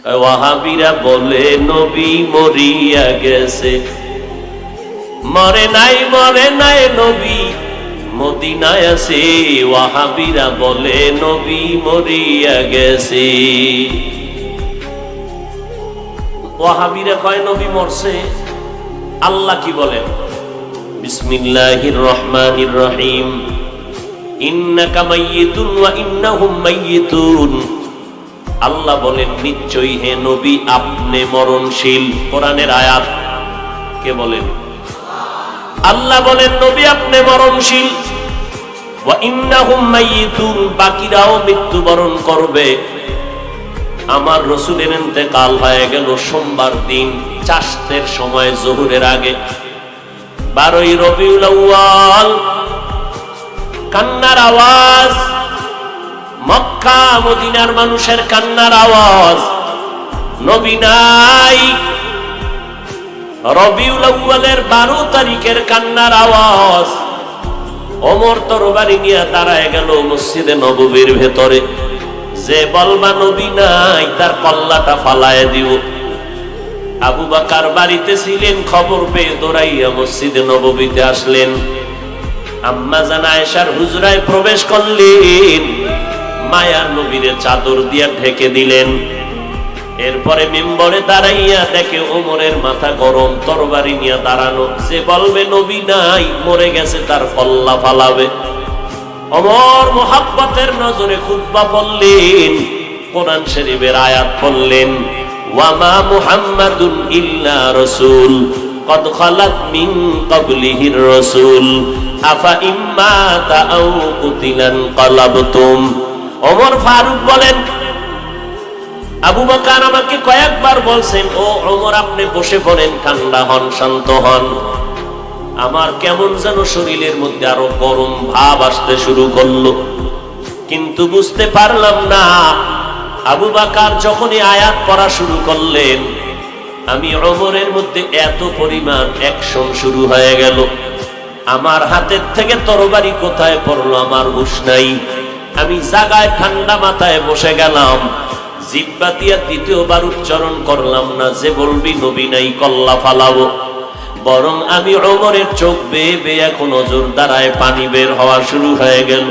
ওয়াহাবিরা বলে নবী মরিয়া গেছে, মরে নাই নবী মদিনায় আছে। ওয়াহাবিরা বলে নবী মরিয়া গেছে। ওয়াহাবিরা কয় নবী মরছে। আল্লাহ কি বলেন? বিসমিল্লাহির রহমানির রহিম, ইন্নাকা মাইয়িতুন ওয়া ইন্নাহুম মাইয়িতুন। আল্লাহ বলেন নিশ্চয়ই হে নবী আপনি মরণশীল। কোরআনের আয়াত। কে বলেন? আল্লাহ বলেন নবী আপনি মরণশীল। ওয়া ইন্নাহুম মাইয়িতুন, বাকিরাও মৃত্যুবরণ করবে। আমার রাসূলের ইন্তেকাল হয়ে গেল সোমবার দিন চাশতের সময় জোহরের আগে, 12ই রবিউল আউয়াল। কান্নার আওয়াজ, মক্কা মদিনার মানুষের কান্নার আওয়াজ। নবী নাই। রবিউল আউয়ালের 12 তারিখের কান্নার আওয়াজ। ওমর তরবারি নিয়ে দাঁড়ায় গেল মসজিদে নববীর ভেতরে। যে বলবা নবী নাই তার কল্লাটা ফালায় দিব। আবু বকর বাড়িতে ছিলেন, খবর পেয়ে দৌড়াইয়া মসজিদে নববীতে আসলেন। আম্মা জান আয়েশার হুজরায় প্রবেশ করলেন, মায়ার নবীরে চাদর দিয়া ঢেকে দিলেন। এরপরে মিম্বরে দাঁড়াইয়া দেখে ওমরের মাথা গরম, তরবারি নিয়ে দাঁড়ানো। যে বলবে নবী নাই মরে গেছে তার কল্লা ফালাবে। ওমর মুহাব্বতের নজরে খুতবা পড়লেন, কোরআন শরীফের আয়াত পড়লেন, ওয়ামা মুহাম্মাদুন ইল্লা রাসূল কদ খালাত মিন ক্বাবলিহির রাসূল আফা ইম্মাতা আও কুতিলান ক্বালাবতুম। ওমর ফারুক বলেন, আবু বকর আমাকে কয়েকবার বলছেন, ও ওমর আপনি বসে পড়েন, ঠান্ডা হন, শান্ত হন। আমার কেমন যেন শরীরের মধ্যে আরো গরম ভাব আসতে শুরু করলো, কিন্তু বুঝতে পারলাম না। আবু বকর যখনই আয়াত পড়া শুরু করলেন, আমি ওমরের মধ্যে এত পরিমাণ অ্যাকশন শুরু হয়ে গেল। আমার হাতের থেকে তরবারি কোথায় পড়লো আমার হুঁশ নাই। আমি জায়গায় ঠান্ডা মাথায় বসে গেলাম। জিহ্বা দিয়া দ্বিতীয়বার উচ্চারণ করলাম না, যে বলবি নবী নাই কল্লা ফালাবো। বরং আমি ওমরের চোখ বেয়ে বেয়ে এখন নজর দ্বারায় পানি বের হওয়া শুরু হয়ে গেল।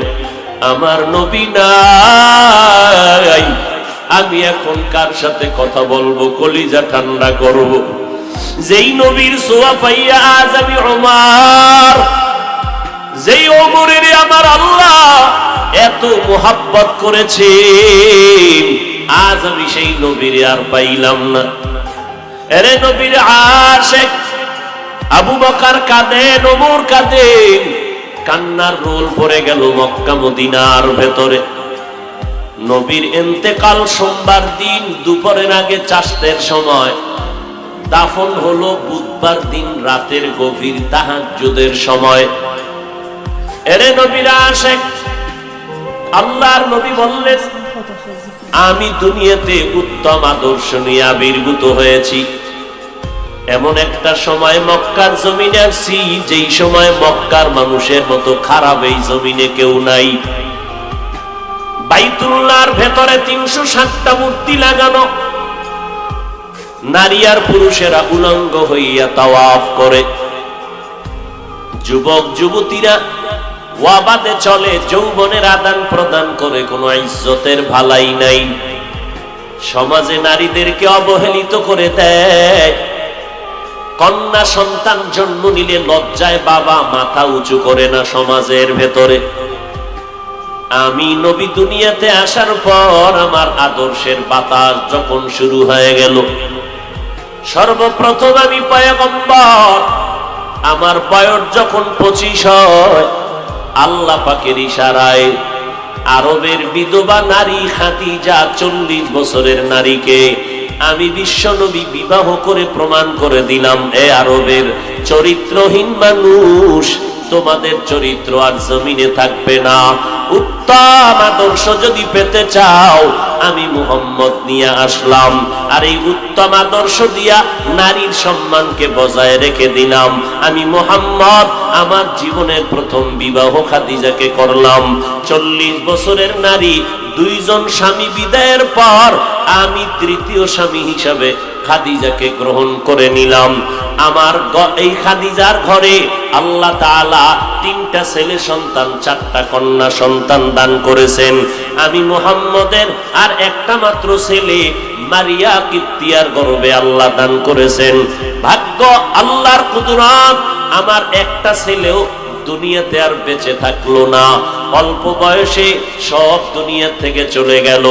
আমার নবী নাই, আমি এখন কার সাথে কথা বলবো, কলিজা ঠান্ডা করব। যেই নবীর ছোঁয়া পাইয়া আজ আমি ওমর, যেই ওমরের আমার আল্লাহ এত মোহাব্বত করেছে, আজ আমি সেই নবীর আর পাইলাম না। এরে নবীর আশিক আবু বকর কাঁদেন, ওমর কাঁদেন। কান্নার রোল পড়ে গেল মক্কা মদিনার ভেতরে। নবীর ইন্তেকাল সোমবার দিন দুপুরের আগে চাশতের সময়, দাফন হলো বুধবার দিন রাতের গভীর তাহাজ্জুদের সময়। এরে নবীর আশিক, আল্লাহর নবী বললেন, আমি দুনিয়াতে উত্তম আদর্শ নিয়ে আবির্ভূত হয়েছি। এমন একটা সময় মক্কার জমিনে আসছি, যেই সময় মক্কার মানুষের মতো খারাপ এই জমিনে কেউ নাই। বাইতুল্লাহর ভেতরে 360টা মূর্তি লাগানো। নারী আর পুরুষেরা উলঙ্গ হইয়া তাওয়াফ করে। যুবক যুবতীরা ওয়াবাদে চলে, যৌবনের আদান প্রদান করে, কোনো ইজ্জতের ভালাই নাই। সমাজে নারীদেরকে অবহেলিত করে দেয়। কন্যা সন্তান জন্ম নিলে লজ্জায় বাবা মাথা উঁচু করে না সমাজের ভেতরে। আমি নবী দুনিয়াতে আসার পর আমার আদর্শের বাতাস যখন শুরু হয়ে গেল, সর্বপ্রথম আমি পয়গম্বর। আমার বয়স যখন 25 হয়, আল্লাহ পাকের ইশারায় আরবের বিধবা নারী খাদিজা 40 বছরের নারীকে আমি বিশ্বনবী বিবাহ করে প্রমাণ করে দিলাম, এ আরবের চরিত্রহীন মানুষ, তোমাদের চরিত্র আর জমিনে থাকবে না। উত্তম আদর্শ যদি পেতে চাও, আমি মুহাম্মদ নিয়ে আসলাম, আর এই উত্তম আদর্শ দিয়া নারীর সম্মানকে বজায় রেখে দিলাম। আমি মুহাম্মদ আমার জীবনের প্রথম বিবাহ খাদিজাকে করলাম। 40 বছরের নারী দুইজন স্বামী বিদায়ের পর আমি তৃতীয় স্বামী হিসাবে খাদিজাকে গ্রহণ করে নিলাম। আমার এই খাদিজার ঘরে আল্লাহ তাআলা 3টা ছেলে সন্তান 4টা কন্যা সন্তান দান করেছেন। আমি মুহাম্মদের আর একটা মাত্র ছেলে মারিয়া কিপ্তিয়ার গর্ভে আল্লাহ দান করেছেন। ভাগ্য আল্লাহর কুদরত, আমার একটা ছেলেও দুনিয়াতে আর বেঁচে থাকলো না, অল্প বয়সে সব দুনিয়া থেকে চলে গেল।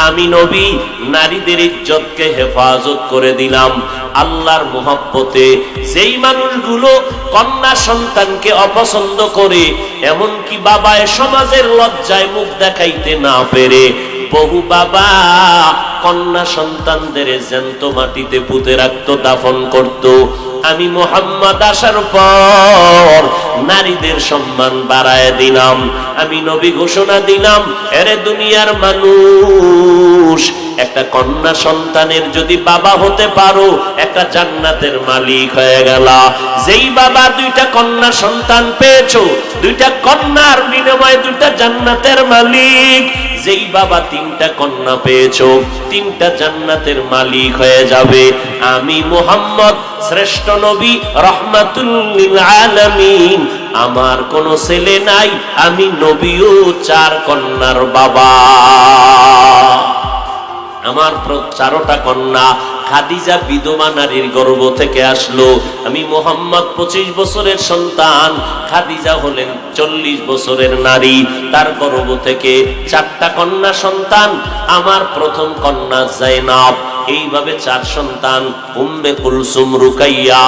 আমি নবী নারীদের ইজ্জতকে হেফাজত করে দিলাম আল্লাহর মহব্বতে। যেই মানুষগুলো কন্যা সন্তানকে অপছন্দ করে, এমনকি বাবায় সমাজের লজ্জায় মুখ দেখাইতে না পেরে বহু বাবা কন্যা সন্তানদের জ্যান্ত মাটিতে পুঁতে রাখতো, দাফন করত। আমি মুহাম্মদ আসার পর নারীদের সম্মান বাড়ায় দিলাম। আমি নবী ঘোষণা দিলাম, এরে দুনিয়ার মানুষ, একটা কন্যা সন্তানের যদি বাবা হতে পারো, একটা জান্নাতের মালিক হয়ে গেলা। যেই বাবা 2টা কন্যা সন্তান পেয়েছো, 2টা কন্যার বিনিময়ে 2টা জান্নাতের মালিক। যেই বাবা 3টা কন্যা পেয়েছো, 3টা জান্নাতের মালিক হয়ে যাবে। আমি মুহাম্মদ শ্রেষ্ঠ নবী রহমাতুল লিল আলামিন, আমার কোনো ছেলে নাই, আমি নবীও 4 কন্যার বাবা। আমার 4টা কন্যা। খাদিজা বিধবা নারীর গর্ভ থেকে আসলো। আমি মুহাম্মদ 25 বছরের সন্তান, খাদিজা হলেন 40 বছরের নারী। তার গর্ভ থেকে 4টা কন্যা সন্তান। আমার প্রথম কন্যা জাইনাব, এইভাবে 4 সন্তান, উম্মে কুলসুম, রুকাইয়া।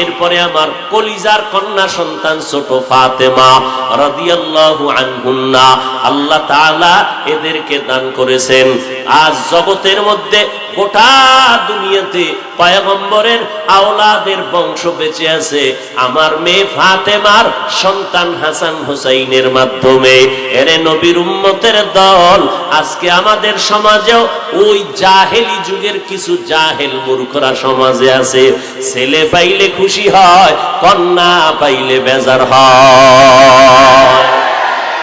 এরপরে আমার কলিজার কন্যা সন্তান ছোট ফাতেমা রাদিয়াল্লাহু আনহুন্না। আল্লাহ তাআলা এদেরকে দান করেছেন। আজ জগতের মধ্যে গোটা দুনিয়াতে পয়গম্বরের আওলাদের বংশ বেঁচে আছে আমার মেয়ে ফাতেমার সন্তান হাসান হুসাইনের মাধ্যমে। এরে নবীর উম্মতের দল। আজকে আমাদের সমাজেও ওই জাহেলি যুগের কিছু জাহেল মূর্খরা সমাজে আছে। ছেলে পাইলে খুশি হয়, কন্যা পাইলে বেজার হয়।